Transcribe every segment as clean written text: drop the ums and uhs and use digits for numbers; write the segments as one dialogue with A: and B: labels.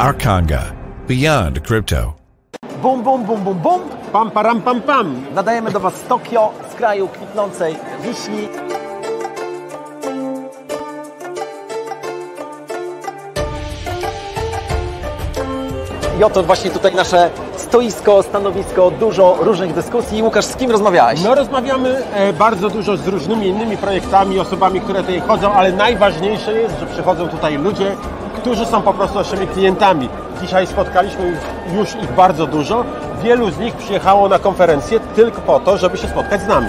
A: Arkanga, beyond crypto.
B: Bum, bum, bum, bum, bum.
C: Pam, param, pam, pam.
B: Nadajemy do Was z Tokio, z kraju kwitnącej wiśni. I oto właśnie tutaj nasze stoisko, stanowisko, dużo różnych dyskusji. Łukasz, z kim rozmawiałeś?
C: No rozmawiamy bardzo dużo z różnymi innymi projektami, osobami, które tutaj chodzą, ale najważniejsze jest, że przychodzą tutaj ludzie, którzy są po prostu naszymi klientami. Dzisiaj spotkaliśmy już ich bardzo dużo. Wielu z nich przyjechało na konferencję tylko po to, żeby się spotkać z nami.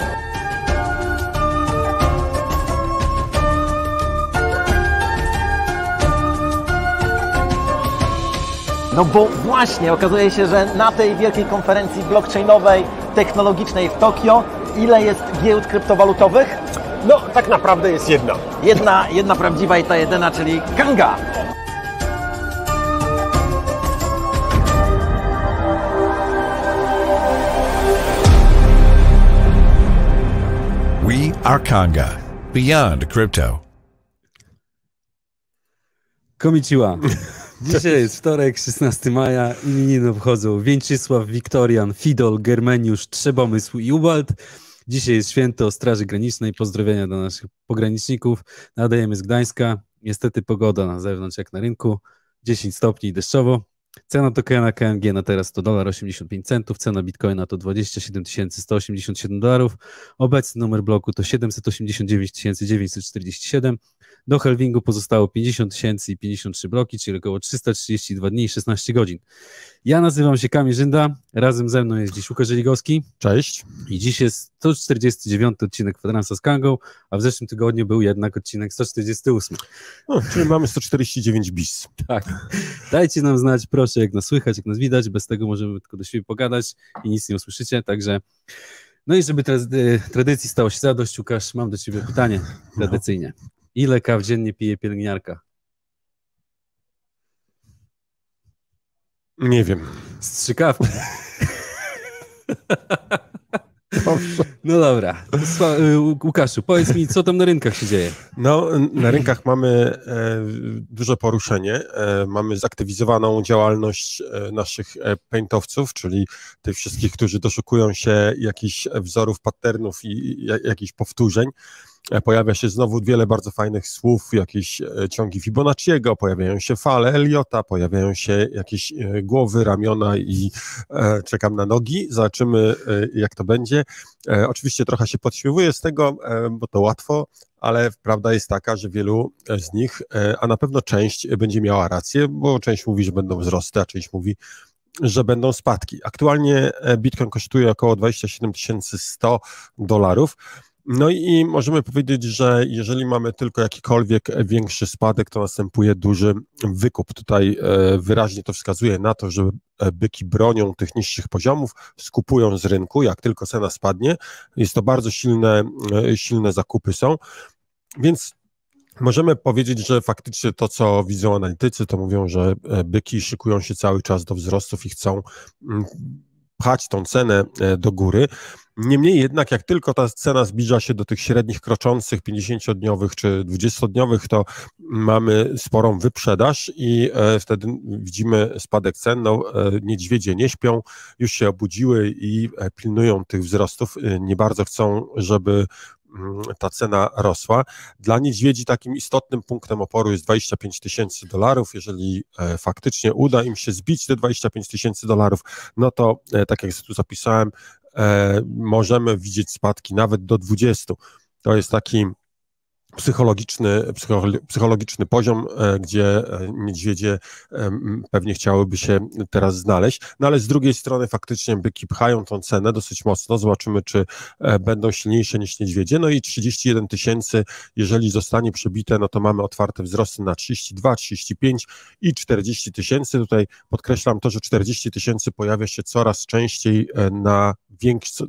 B: No bo właśnie, okazuje się, że na tej wielkiej konferencji blockchainowej, technologicznej w Tokio, ile jest giełd kryptowalutowych?
C: No, tak naprawdę jest jedna.
B: Jedna prawdziwa i ta jedyna, czyli Kanga.
A: We are Kanga, beyond crypto.
D: Konnichiwa. Dzisiaj jest wtorek, 16 maja. Imieniny obchodzą Więczysław, Wiktorian, Fidol, Germeniusz, Trzebomysł i Ubald. Dzisiaj jest święto Straży Granicznej. Pozdrowienia dla naszych pograniczników. Nadajemy z Gdańska. Niestety pogoda na zewnątrz jak na rynku. 10 stopni i deszczowo. Cena tokena KNG na teraz to $1,85, cena bitcoina to $27,187. Obecny numer bloku to 789 947. Do halvingu pozostało 50 000 i 53 bloki, czyli około 332 dni i 16 godzin. Ja nazywam się Kamil Żynda, razem ze mną jest dziś Łukasz Żeligowski.
C: Cześć.
D: I dziś jest 149 odcinek Kwadransa z Kangą, a w zeszłym tygodniu był jednak odcinek 148.
C: No, czyli mamy 149 bis.
D: Tak. Dajcie nam znać, proszę, jak nas słychać, jak nas widać, bez tego możemy tylko do siebie pogadać i nic nie usłyszycie, także... No i żeby tradycji stało się zadość, Łukasz, mam do ciebie pytanie tradycyjnie. Ile kaw dziennie pije pielęgniarka?
C: Nie wiem.
D: Strzykawki. No dobra. Łukaszu, powiedz mi, co tam na rynkach się dzieje?
C: No, na rynkach mamy duże poruszenie. Mamy zaktywizowaną działalność naszych paintowców, czyli tych wszystkich, którzy doszukują się jakichś wzorów, patternów i jakichś powtórzeń. Pojawia się znowu wiele bardzo fajnych słów, jakieś ciągi Fibonacciego, pojawiają się fale Elliota, pojawiają się jakieś głowy, ramiona i czekam na nogi. Zobaczymy, jak to będzie. Oczywiście trochę się podśmiewuję z tego, bo to łatwo, ale prawda jest taka, że wielu z nich, a na pewno część będzie miała rację, bo część mówi, że będą wzrosty, a część mówi, że będą spadki. Aktualnie Bitcoin kosztuje około $27,100. No i możemy powiedzieć, że jeżeli mamy tylko jakikolwiek większy spadek, to następuje duży wykup. Tutaj wyraźnie to wskazuje na to, że byki bronią tych niższych poziomów, skupują z rynku, jak tylko cena spadnie. Jest to bardzo silne zakupy są, więc możemy powiedzieć, że faktycznie to, co widzą analitycy, to mówią, że byki szykują się cały czas do wzrostów i chcą pchać tą cenę do góry. Niemniej jednak, jak tylko ta cena zbliża się do tych średnich kroczących 50-dniowych czy 20-dniowych, to mamy sporą wyprzedaż i wtedy widzimy spadek cen. No, niedźwiedzie nie śpią, już się obudziły i pilnują tych wzrostów. Nie bardzo chcą, żeby ta cena rosła. Dla niedźwiedzi takim istotnym punktem oporu jest $25,000. Jeżeli faktycznie uda im się zbić te $25,000, no to tak jak tu zapisałem, możemy widzieć spadki nawet do 20. To jest taki psychologiczny poziom, gdzie niedźwiedzie pewnie chciałyby się teraz znaleźć, no ale z drugiej strony faktycznie byki pchają tą cenę dosyć mocno, zobaczymy, czy będą silniejsze niż niedźwiedzie, no i 31 000, jeżeli zostanie przebite, no to mamy otwarte wzrosty na 32, 35 i 40 000, tutaj podkreślam to, że 40 000 pojawia się coraz częściej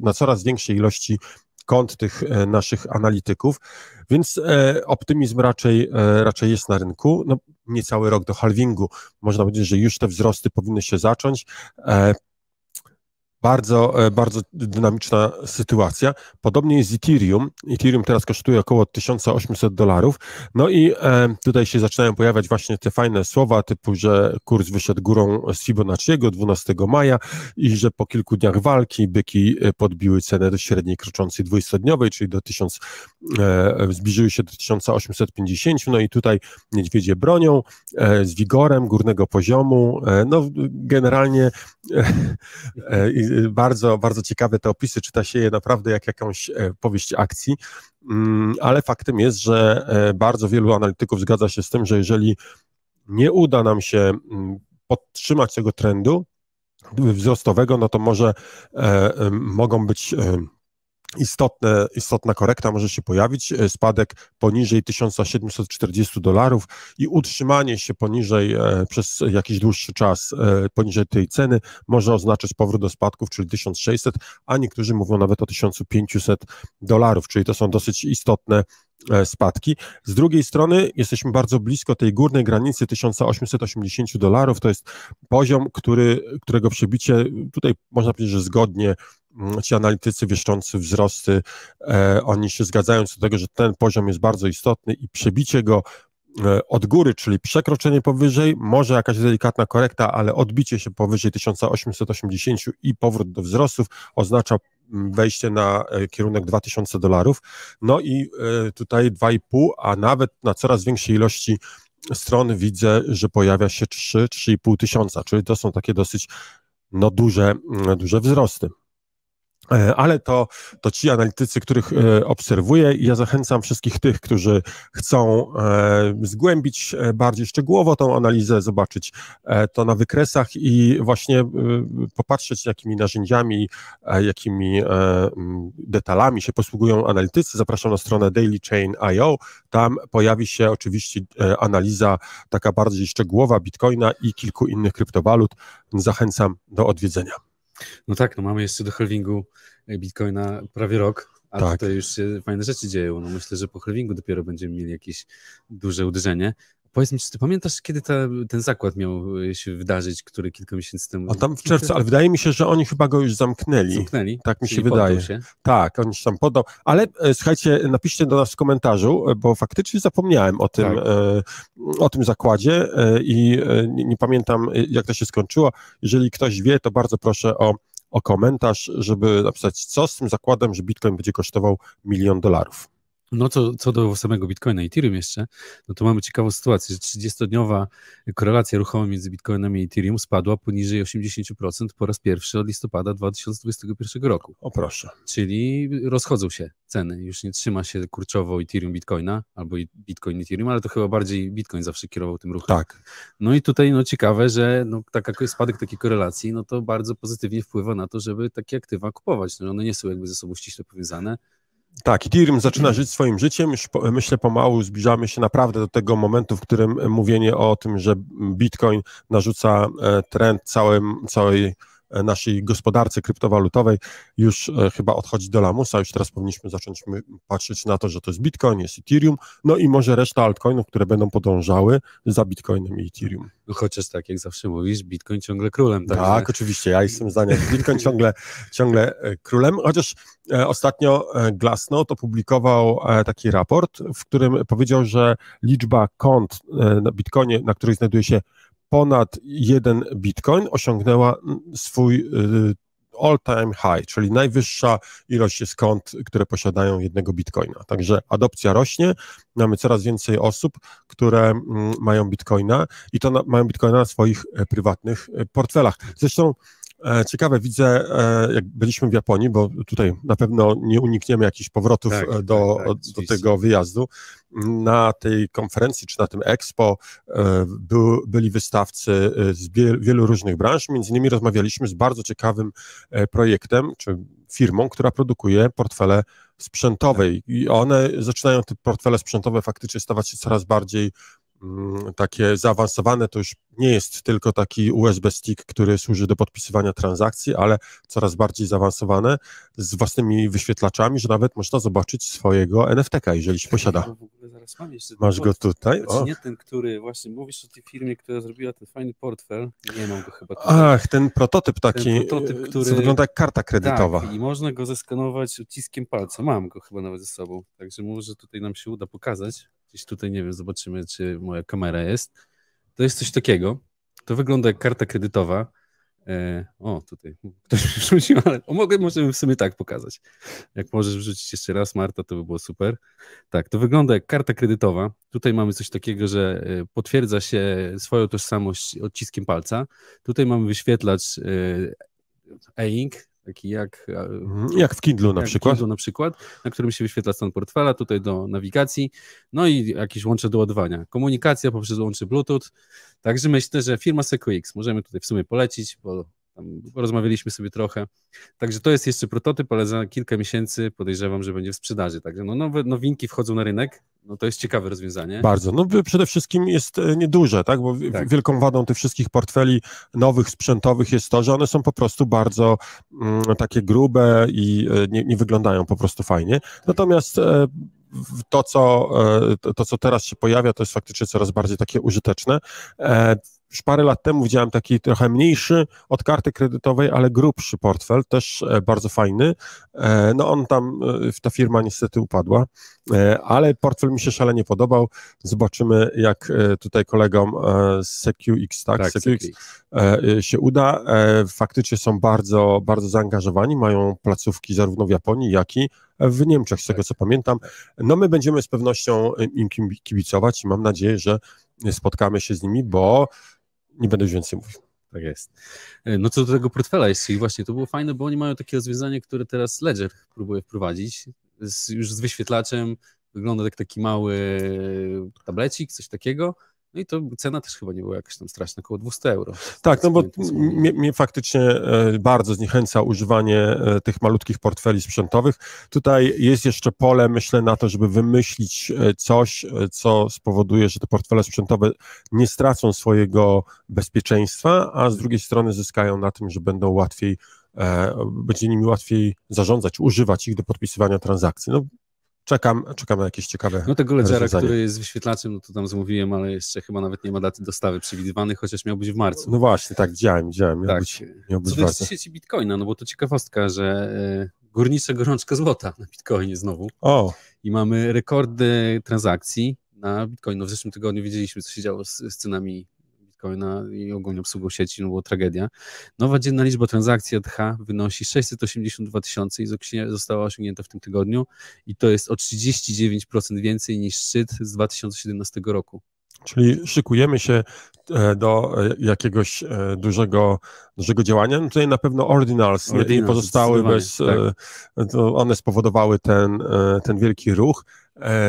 C: na coraz większej ilości kont tych naszych analityków, więc optymizm raczej jest na rynku. No, niecały rok do halvingu. Można powiedzieć, że już te wzrosty powinny się zacząć. Bardzo, bardzo dynamiczna sytuacja. Podobnie jest z Ethereum. Ethereum teraz kosztuje około $1800. No i tutaj się zaczynają pojawiać właśnie te fajne słowa typu, że kurs wyszedł górą z Fibonacciego 12 maja i że po kilku dniach walki byki podbiły cenę do średniej kroczącej 20-dniowej, czyli zbliżyły się do 1850. No i tutaj niedźwiedzie bronią z wigorem górnego poziomu. No generalnie bardzo, bardzo ciekawe te opisy, czyta się je naprawdę jak jakąś powieść akcji, ale faktem jest, że bardzo wielu analityków zgadza się z tym, że jeżeli nie uda nam się podtrzymać tego trendu wzrostowego, no to mogą być istotna korekta może się pojawić, spadek poniżej $1740 i utrzymanie się poniżej przez jakiś dłuższy czas poniżej tej ceny może oznaczać powrót do spadków, czyli 1600, a niektórzy mówią nawet o $1500, czyli to są dosyć istotne spadki. Z drugiej strony jesteśmy bardzo blisko tej górnej granicy $1880, to jest poziom, którego przebicie, tutaj można powiedzieć, że zgodnie ci analitycy wieszczący wzrosty, oni się zgadzają co do tego, że ten poziom jest bardzo istotny i przebicie go od góry, czyli przekroczenie powyżej, może jakaś delikatna korekta, ale odbicie się powyżej 1880 i powrót do wzrostów oznacza wejście na kierunek $2000. No i tutaj 2,5, a nawet na coraz większej ilości stron widzę, że pojawia się 3,5 tysiąca, czyli to są takie dosyć duże wzrosty. Ale to ci analitycy, których obserwuję i ja zachęcam wszystkich tych, którzy chcą zgłębić bardziej szczegółowo tą analizę, zobaczyć to na wykresach i właśnie popatrzeć, jakimi narzędziami, jakimi detalami się posługują analitycy. Zapraszam na stronę dailychain.io, tam pojawi się oczywiście analiza taka bardziej szczegółowa Bitcoina i kilku innych kryptowalut. Zachęcam do odwiedzenia.
D: No tak, no mamy jeszcze do halvingu Bitcoina prawie rok, a
C: tak.
D: Tutaj już się fajne rzeczy dzieją. No myślę, że po halvingu dopiero będziemy mieli jakieś duże uderzenie. Powiedz mi, czy ty pamiętasz, kiedy ten zakład miał się wydarzyć, który kilka miesięcy temu...
C: A tam w czerwcu, ale wydaje mi się, że oni chyba go już zamknęli.
D: Zamknęli?
C: Tak mi się wydaje.
D: Się?
C: Tak, on się tam poddał. Ale słuchajcie, napiszcie do nas w komentarzu, bo faktycznie zapomniałem o tym zakładzie i nie pamiętam, jak to się skończyło. Jeżeli ktoś wie, to bardzo proszę o komentarz, żeby napisać, co z tym zakładem, że Bitcoin będzie kosztował $1 milion.
D: No co do samego Bitcoina i Ethereum jeszcze, no to mamy ciekawą sytuację, że 30-dniowa korelacja ruchoma między Bitcoinem i Ethereum spadła poniżej 80% po raz pierwszy od listopada 2021 roku.
C: O proszę.
D: Czyli rozchodzą się ceny, już nie trzyma się kurczowo Ethereum Bitcoina, albo Bitcoin Ethereum, ale to chyba bardziej Bitcoin zawsze kierował tym ruchem.
C: Tak.
D: No i tutaj ciekawe, że spadek takiej korelacji, no to bardzo pozytywnie wpływa na to, żeby takie aktywa kupować. No one nie są jakby ze sobą ściśle powiązane.
C: Tak, Ethereum zaczyna żyć swoim życiem, już myślę pomału zbliżamy się naprawdę do tego momentu, w którym mówienie o tym, że Bitcoin narzuca trend całej naszej gospodarce kryptowalutowej już chyba odchodzi do lamusa, już teraz powinniśmy zacząć patrzeć na to, że to jest Bitcoin, jest Ethereum, no i może reszta altcoinów, które będą podążały za Bitcoinem i Ethereum.
D: No chociaż tak jak zawsze mówisz, Bitcoin ciągle królem.
C: Tak, oczywiście, ja jestem zdania, że Bitcoin ciągle królem, chociaż ostatnio Glassnode opublikował taki raport, w którym powiedział, że liczba kont na Bitcoinie, na których znajduje się ponad 1 Bitcoin, osiągnęła swój all-time high, czyli najwyższa ilość jest kont, które posiadają 1 Bitcoina. Także adopcja rośnie, mamy coraz więcej osób, które mają Bitcoina i to mają Bitcoina na swoich prywatnych portfelach. Zresztą ciekawe, widzę, jak byliśmy w Japonii, bo tutaj na pewno nie unikniemy jakichś powrotów do tego wyjazdu. Na tej konferencji, czy na tym Expo byli wystawcy z wielu różnych branż, między innymi rozmawialiśmy z bardzo ciekawym projektem, czy firmą, która produkuje portfele sprzętowe i one zaczynają, te portfele sprzętowe faktycznie stawać się coraz bardziej takie zaawansowane, to już nie jest tylko taki USB stick, który służy do podpisywania transakcji, ale coraz bardziej zaawansowane z własnymi wyświetlaczami, że nawet można zobaczyć swojego NFT-ka, jeżeli się posiada.
D: Teraz mam jeszcze
C: Masz go tutaj?
D: Znaczy nie ten, który właśnie mówisz o tej firmie, która zrobiła ten fajny portfel. Nie mam go chyba tutaj.
C: Ach, ten prototyp taki,
D: ten prototyp, który...
C: co wygląda jak karta kredytowa.
D: Tak, i można go zeskanować odciskiem palca. Mam go chyba nawet ze sobą, także może tutaj nam się uda pokazać. Gdzieś tutaj, nie wiem, zobaczymy, czy moja kamera jest. To jest coś takiego. To wygląda jak karta kredytowa. Tutaj ktoś wrzucił, ale możemy w sumie tak pokazać. Jak możesz wrzucić jeszcze raz, Marta, to by było super. Tak, to wygląda jak karta kredytowa. Tutaj mamy coś takiego, że potwierdza się swoją tożsamość odciskiem palca. Tutaj mamy wyświetlacz e-ink, taki jak
C: w Kindle na przykład.
D: Na którym się wyświetla stan portfela, tutaj do nawigacji, no i jakieś łącze do ładowania. Komunikacja poprzez łącze Bluetooth. Także myślę, że firma SecuX możemy tutaj w sumie polecić, bo tam rozmawialiśmy sobie trochę. Także to jest jeszcze prototyp, ale za kilka miesięcy podejrzewam, że będzie w sprzedaży. Także nowe nowinki wchodzą na rynek. No to jest ciekawe rozwiązanie.
C: Bardzo. No przede wszystkim jest nieduże, tak? Bo wielką wadą tych wszystkich portfeli nowych, sprzętowych jest to, że one są po prostu bardzo takie grube i nie wyglądają po prostu fajnie. Natomiast to, co teraz się pojawia, to jest faktycznie coraz bardziej takie użyteczne. Już parę lat temu widziałem taki trochę mniejszy od karty kredytowej, ale grubszy portfel, też bardzo fajny. No on tam, ta firma niestety upadła, ale portfel mi się szalenie podobał. Zobaczymy, jak tutaj kolegom z SecuX, SecuX się uda. Faktycznie są bardzo, bardzo zaangażowani, mają placówki zarówno w Japonii, jak i w Niemczech, z tego co pamiętam. No my będziemy z pewnością im kibicować i mam nadzieję, że spotkamy się z nimi, bo nie będę już więcej mówił.
D: Tak jest. No co do tego portfela jeszcze i właśnie to było fajne, bo oni mają takie rozwiązanie, które teraz Ledger próbuje wprowadzić, już z wyświetlaczem, wygląda jak taki mały tablecik, coś takiego. No i to cena też chyba nie była jakaś tam straszna, około 200 euro.
C: Tak, no bo mnie faktycznie bardzo zniechęca używanie tych malutkich portfeli sprzętowych. Tutaj jest jeszcze pole, myślę, na to, żeby wymyślić coś, co spowoduje, że te portfele sprzętowe nie stracą swojego bezpieczeństwa, a z drugiej strony zyskają na tym, że będą łatwiej, będzie nimi łatwiej zarządzać, używać ich do podpisywania transakcji. No, Czekam na jakieś ciekawe.
D: No tego Ledgera, który jest wyświetlaczem, no to tam zamówiłem, ale jeszcze chyba nawet nie ma daty dostawy przewidywanej, chociaż miał być w marcu.
C: No właśnie, tak, widziałem. Miał być
D: co do sieci Bitcoina, no bo to ciekawostka, że górnicza gorączka złota na Bitcoinie znowu. I mamy rekordy transakcji na Bitcoin. No w zeszłym tygodniu wiedzieliśmy, co się działo z cenami Bitcoina i ogólnie obsługą sieci, no było tragedia. Nowa dzienna liczba transakcji ATH wynosi 682 000 i została osiągnięta w tym tygodniu i to jest o 39% więcej niż szczyt z 2017 roku.
C: Czyli szykujemy się do jakiegoś dużego działania. No tutaj na pewno Ordinals nie pozostały bez, tak. To one spowodowały ten wielki ruch.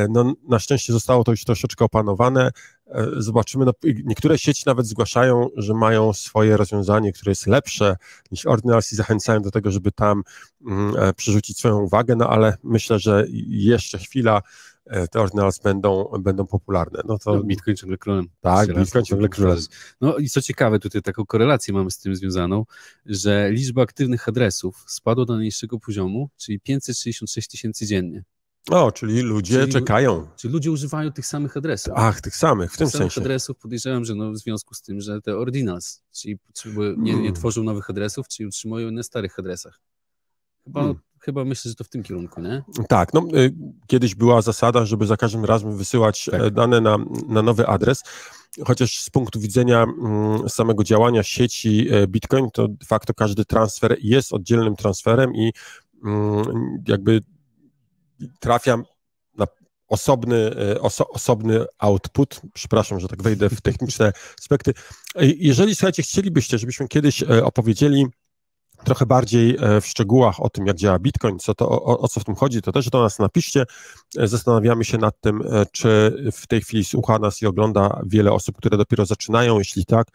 C: No, na szczęście zostało to już troszeczkę opanowane. Zobaczymy, no, niektóre sieci nawet zgłaszają, że mają swoje rozwiązanie, które jest lepsze niż Ordinals i zachęcają do tego, żeby tam przerzucić swoją uwagę, no ale myślę, że jeszcze chwila te Ordinals będą popularne. No to
D: Bitcoin ciągle królem.
C: Tak, Bitcoin ciągle królem.
D: No i co ciekawe, tutaj taką korelację mamy z tym związaną, że liczba aktywnych adresów spadła do najniższego poziomu, czyli 566 000 dziennie.
C: Czyli ludzie czekają.
D: Czyli ludzie używają tych samych adresów.
C: Tych samych, w tym sensie.
D: Adresów podejrzewam, że w związku z tym, że te Ordinals, czyli nie tworzą nowych adresów, czyli utrzymują na starych adresach. Chyba myślę, że to w tym kierunku, nie?
C: Tak, no kiedyś była zasada, żeby za każdym razem wysyłać dane na nowy adres, chociaż z punktu widzenia samego działania sieci Bitcoin, to de facto każdy transfer jest oddzielnym transferem i jakby trafia na osobny output. Przepraszam, że tak wejdę w techniczne aspekty. Jeżeli, słuchajcie, chcielibyście, żebyśmy kiedyś opowiedzieli trochę bardziej w szczegółach o tym, jak działa Bitcoin, o co w tym chodzi, to też do nas napiszcie. Zastanawiamy się nad tym, czy w tej chwili słucha nas i ogląda wiele osób, które dopiero zaczynają. Jeśli tak,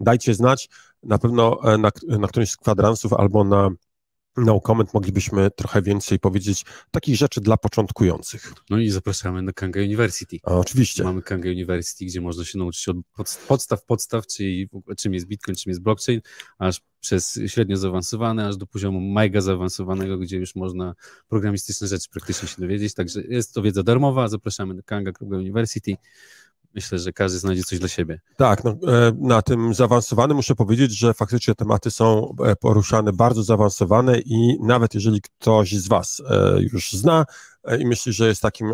C: dajcie znać. Na pewno na którymś z kwadransów albo na No Comment moglibyśmy trochę więcej powiedzieć takich rzeczy dla początkujących.
D: No i zapraszamy na Kanga University.
C: Oczywiście.
D: Mamy Kanga University, gdzie można się nauczyć od podstaw, czyli czym jest Bitcoin, czym jest blockchain, aż przez średnio zaawansowane, aż do poziomu mega zaawansowanego, gdzie już można programistyczne rzeczy praktycznie się dowiedzieć. Także jest to wiedza darmowa. Zapraszamy do Kanga.University. Myślę, że każdy znajdzie coś dla siebie.
C: Tak, no, na tym zaawansowanym muszę powiedzieć, że faktycznie tematy są poruszane bardzo zaawansowane i nawet jeżeli ktoś z Was już zna i myśli, że jest takim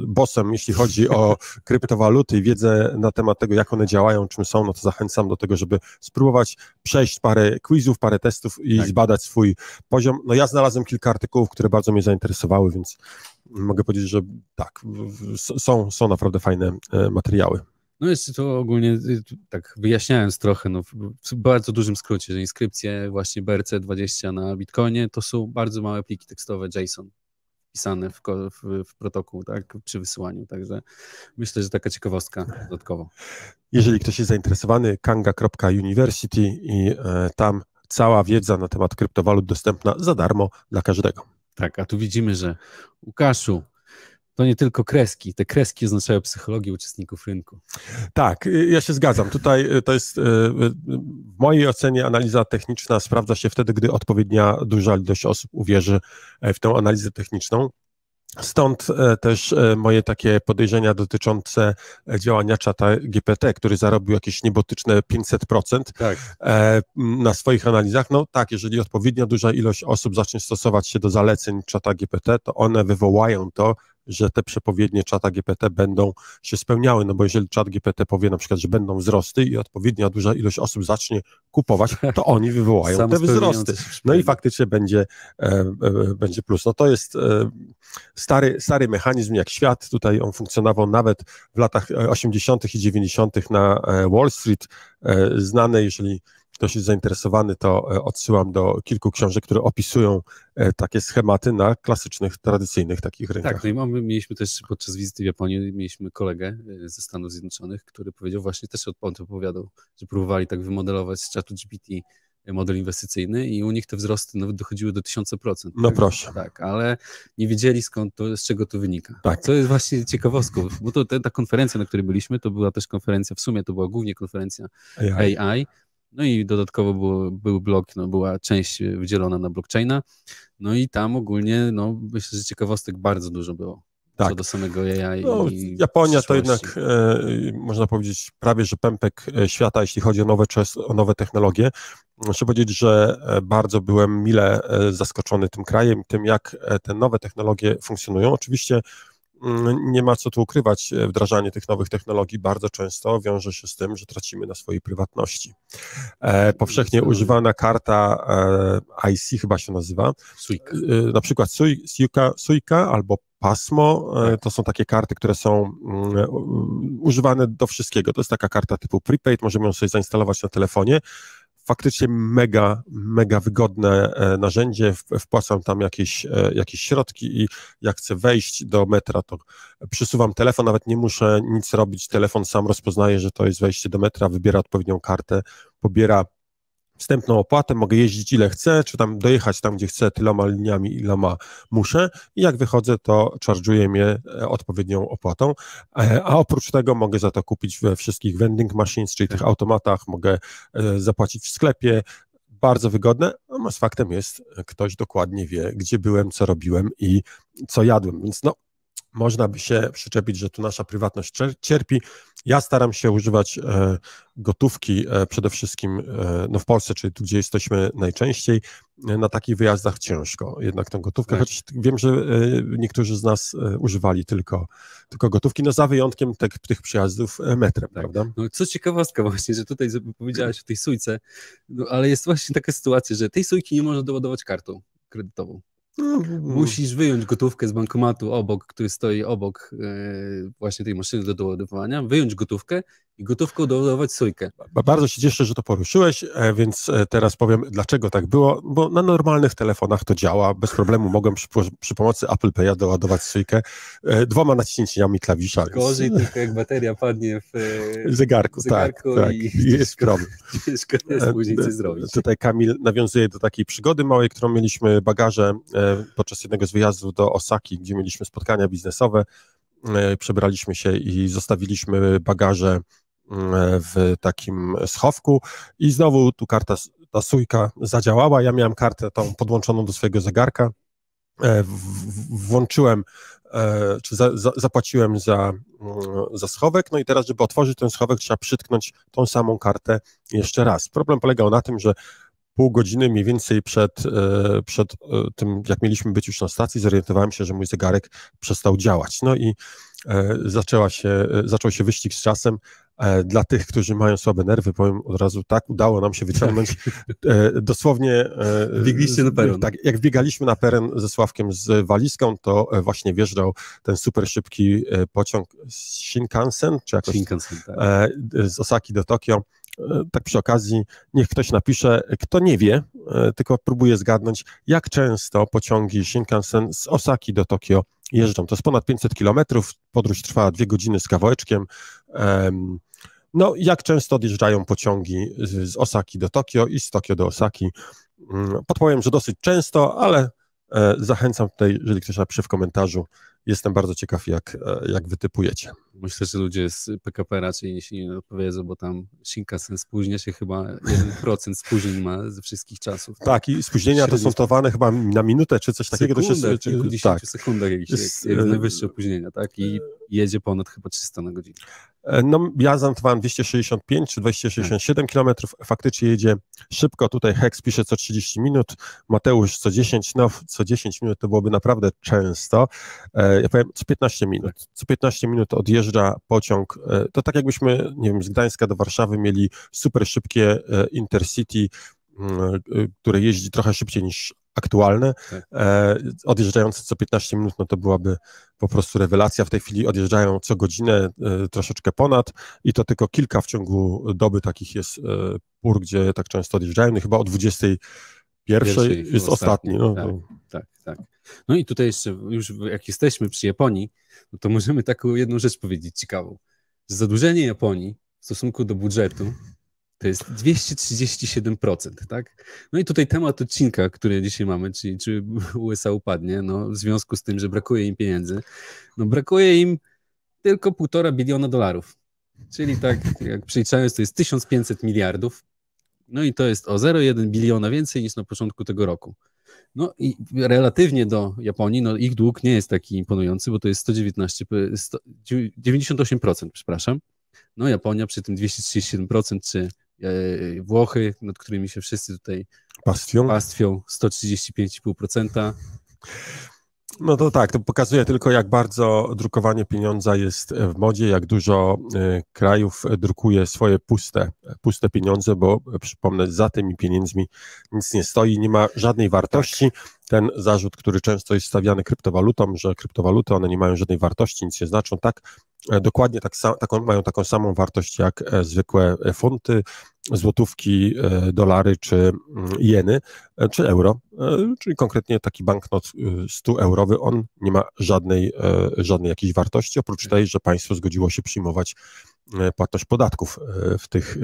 C: bossem, jeśli chodzi o kryptowaluty i wiedzę na temat tego, jak one działają, czym są, no to zachęcam do tego, żeby spróbować przejść parę quizów, parę testów i zbadać swój poziom. No ja znalazłem kilka artykułów, które bardzo mnie zainteresowały, więc mogę powiedzieć, że tak, są naprawdę fajne materiały.
D: No jeszcze to ogólnie, tak wyjaśniając trochę, no w bardzo dużym skrócie, że inskrypcje właśnie BRC20 na Bitcoinie to są bardzo małe pliki tekstowe JSON wpisane w protokół, tak, przy wysyłaniu, także myślę, że taka ciekawostka dodatkowo.
C: Jeżeli ktoś jest zainteresowany, kanga.university i tam cała wiedza na temat kryptowalut dostępna za darmo dla każdego.
D: Tak, a tu widzimy, że Łukaszu, to nie tylko kreski, te kreski oznaczają psychologię uczestników rynku.
C: Tak, ja się zgadzam. Tutaj to jest w mojej ocenie analiza techniczna sprawdza się wtedy, gdy odpowiednia duża ilość osób uwierzy w tę analizę techniczną. Stąd też moje takie podejrzenia dotyczące działania czata GPT, który zarobił jakieś niebotyczne 500% na swoich analizach. No tak, jeżeli odpowiednia duża ilość osób zacznie stosować się do zaleceń czata GPT, to one wywołają to, że te przepowiednie czata GPT będą się spełniały, no bo jeżeli czat GPT powie na przykład, że będą wzrosty i odpowiednia duża ilość osób zacznie kupować, to oni wywołają te wzrosty. No i faktycznie będzie plus. No to jest stary mechanizm jak świat. Tutaj on funkcjonował nawet w latach 80. i 90. na Wall Street. Znane, jeżeli ktoś jest zainteresowany, to odsyłam do kilku książek, które opisują takie schematy na klasycznych, tradycyjnych takich rynkach.
D: Tak, no i mieliśmy też podczas wizyty w Japonii, mieliśmy kolegę ze Stanów Zjednoczonych, który powiedział właśnie, też opowiadał, że próbowali tak wymodelować z czatu GPT model inwestycyjny i u nich te wzrosty nawet dochodziły do 1000%.
C: No
D: tak?
C: proszę.
D: Tak, ale nie wiedzieli z czego to wynika.
C: Tak.
D: Co jest właśnie ciekawostką, bo ta konferencja, na której byliśmy, to była też konferencja, w sumie to była głównie konferencja AI. No i dodatkowo był blok, no była część wydzielona na blockchaina, no i tam ogólnie, no myślę, że ciekawostek bardzo dużo było.
C: Tak.
D: Co do samego AI.
C: No, Japonia to jednak, można powiedzieć, prawie że pępek świata, jeśli chodzi o nowe technologie. Muszę powiedzieć, że bardzo byłem mile zaskoczony tym krajem, tym jak te nowe technologie funkcjonują. Oczywiście nie ma co tu ukrywać, wdrażanie tych nowych technologii bardzo często wiąże się z tym, że tracimy na swojej prywatności. Powszechnie używana karta IC chyba się nazywa, na przykład Suica albo Pasmo, to są takie karty, które są używane do wszystkiego. To jest taka karta typu prepaid, możemy ją sobie zainstalować na telefonie. Faktycznie mega wygodne narzędzie, wpłacam tam jakieś środki i jak chcę wejść do metra, to przesuwam telefon, nawet nie muszę nic robić, telefon sam rozpoznaje, że to jest wejście do metra, wybiera odpowiednią kartę, pobiera wstępną opłatę, mogę jeździć ile chcę, czy tam dojechać tam, gdzie chcę, tyloma liniami, iloma muszę i jak wychodzę, to charge'uje mnie odpowiednią opłatą, a oprócz tego mogę za to kupić we wszystkich vending machines, czyli tych automatach, mogę zapłacić w sklepie, bardzo wygodne, a z faktem jest, ktoś dokładnie wie, gdzie byłem, co robiłem i co jadłem, więc no, można by się przyczepić, że tu nasza prywatność cierpi. Ja staram się używać gotówki przede wszystkim no w Polsce, czyli tu, gdzie jesteśmy najczęściej, na takich wyjazdach ciężko jednak tę gotówkę, tak. Choć wiem, że niektórzy z nas używali tylko gotówki, no za wyjątkiem tych przyjazdów metrem, tak. Prawda?
D: No co ciekawostka właśnie, że tutaj powiedziałeś o tej sójce, no ale jest właśnie taka sytuacja, że tej sójki nie można doładować kartą kredytową. Musisz wyjąć gotówkę z bankomatu który stoi obok właśnie tej maszyny do doładowania, wyjąć gotówkę i gotówką doładować sójkę.
C: Bardzo się cieszę, że to poruszyłeś, więc teraz powiem, dlaczego tak było, bo na normalnych telefonach to działa, bez problemu mogłem przy pomocy Apple Pay'a doładować sójkę 2 naciśnięciami klawisza.
D: Gorzej tylko jak bateria padnie w
C: zegarku tak,
D: i
C: jest problem.
D: Ciężko jest później coś zrobić.
C: Tutaj Kamil nawiązuje do takiej przygody małej, którą mieliśmy bagaże podczas jednego z wyjazdów do Osaki, gdzie mieliśmy spotkania biznesowe, przebraliśmy się i zostawiliśmy bagaże w takim schowku i znowu tu karta ta sójka zadziałała. Ja miałem kartę tą podłączoną do swojego zegarka, włączyłem, czy zapłaciłem za schowek, no i teraz, żeby otworzyć ten schowek, trzeba przytknąć tą samą kartę jeszcze raz. Problem polegał na tym, że pół godziny mniej więcej przed jak mieliśmy być już na stacji, zorientowałem się, że mój zegarek przestał działać. No i zaczął się wyścig z czasem. Dla tych, którzy mają słabe nerwy, powiem od razu tak, udało nam się wyciągnąć dosłownie...
D: Biegliście na peron.
C: Tak, jak biegaliśmy na peron ze Sławkiem z walizką, to właśnie wjeżdżał ten super szybki pociąg Shinkansen, czy jakoś
D: Shinkansen, tak.
C: Z Osaki do Tokio. Tak przy okazji, niech ktoś napisze, kto nie wie, tylko próbuje zgadnąć, jak często pociągi Shinkansen z Osaki do Tokio jeżdżą. To jest ponad 500 kilometrów, podróż trwa 2 godziny z kawałeczkiem. No, jak często odjeżdżają pociągi z Osaki do Tokio i z Tokio do Osaki? Podpowiem, że dosyć często, ale zachęcam tutaj, jeżeli ktoś napisze w komentarzu, jestem bardzo ciekaw, jak wytypujecie.
D: Myślę, że ludzie z PKP raczej się nie odpowiedzą, bo tam Shinkansen spóźnia się chyba 1% spóźnień ma ze wszystkich czasów.
C: Tak, i spóźnienia to są towane chyba na minutę, czy coś takiego.
D: Sekundę, kilkudziesięciu sekundach jest najwyższe opóźnienia, tak? I jedzie ponad chyba 300 na godzinę.
C: No, ja zanotowałem 265 czy 267 km, faktycznie jedzie szybko, tutaj Hex pisze co 30 minut, Mateusz co 10, no co 10 minut to byłoby naprawdę często, ja powiem co 15 minut, co 15 minut odjeżdża pociąg, to tak jakbyśmy, nie wiem, z Gdańska do Warszawy mieli super szybkie Intercity, które jeździ trochę szybciej niż aktualne, odjeżdżające co 15 minut, no to byłaby po prostu rewelacja. W tej chwili odjeżdżają co godzinę, troszeczkę ponad i to tylko kilka w ciągu doby takich jest pór, gdzie tak często odjeżdżają, no chyba o 21 jest ostatni. No,
D: tak. No i tutaj jeszcze, już jak jesteśmy przy Japonii, no to możemy taką jedną rzecz powiedzieć ciekawą, że zadłużenie Japonii w stosunku do budżetu to jest 237%, tak? No i tutaj temat odcinka, który dzisiaj mamy, czyli czy USA upadnie, no w związku z tym, że brakuje im pieniędzy, no brakuje im tylko $1,5 biliona. Czyli tak, jak przeliczając, to jest 1500 miliardów, no i to jest o 0,1 biliona więcej niż na początku tego roku. No i relatywnie do Japonii, no ich dług nie jest taki imponujący, bo to jest 98%, przepraszam. No Japonia przy tym 237%, czy Włochy, nad którymi się wszyscy tutaj pastwią 135,5%.
C: No to tak, to pokazuje tylko, jak bardzo drukowanie pieniądza jest w modzie, jak dużo krajów drukuje swoje puste pieniądze, bo przypomnę, za tymi pieniędzmi nic nie stoi, nie ma żadnej wartości. Ten zarzut, który często jest stawiany kryptowalutom, że kryptowaluty, one nie mają żadnej wartości, nic nie znaczą, tak, dokładnie mają taką samą wartość jak zwykłe funty, złotówki, dolary czy jeny, czy euro, czyli konkretnie taki banknot 100-eurowy, on nie ma żadnej jakiejś wartości, oprócz tej, że państwo zgodziło się przyjmować płatność podatków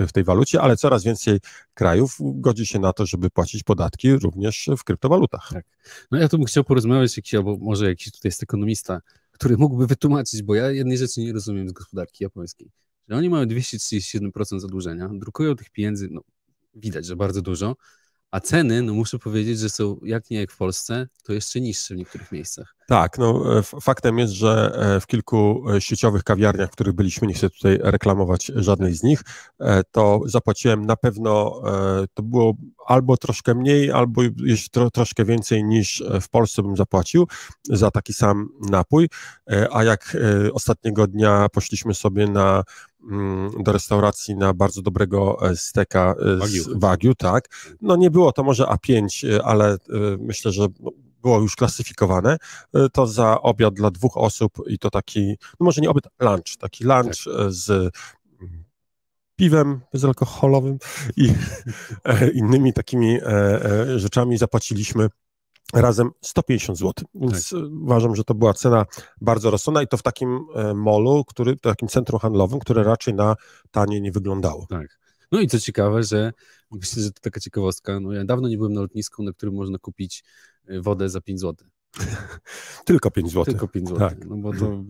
C: w tej walucie, ale coraz więcej krajów godzi się na to, żeby płacić podatki również w kryptowalutach. Tak.
D: No ja tu bym chciał porozmawiać, albo może jakiś tutaj jest ekonomista, który mógłby wytłumaczyć, bo ja jednej rzeczy nie rozumiem z gospodarki japońskiej, że oni mają 237% zadłużenia, drukują tych pieniędzy, no widać, że bardzo dużo, a ceny, no muszę powiedzieć, że są jak nie jak w Polsce, to jeszcze niższe w niektórych miejscach.
C: Tak, no faktem jest, że w kilku sieciowych kawiarniach, w których byliśmy, nie chcę tutaj reklamować żadnej z nich, to zapłaciłem na pewno, to było albo troszkę mniej, albo jeszcze troszkę więcej niż w Polsce bym zapłacił za taki sam napój, a jak ostatniego dnia poszliśmy sobie do restauracji na bardzo dobrego steka z Wagyu, tak. No nie było to może A5, ale myślę, że było już klasyfikowane, to za obiad dla 2 osób i to taki, no może nie obiad, lunch, taki lunch z piwem bezalkoholowym i innymi takimi rzeczami zapłaciliśmy razem 150 zł, więc uważam, że to była cena bardzo rozsądna i to w takim molu, takim centrum handlowym, które raczej na tanie nie wyglądało.
D: Tak. No i co ciekawe, że myślę, że to taka ciekawostka, no ja dawno nie byłem na lotnisku, na którym można kupić wodę za 5 zł.
C: Tylko 5 zł.
D: Tylko 5 zł, tak. No bo to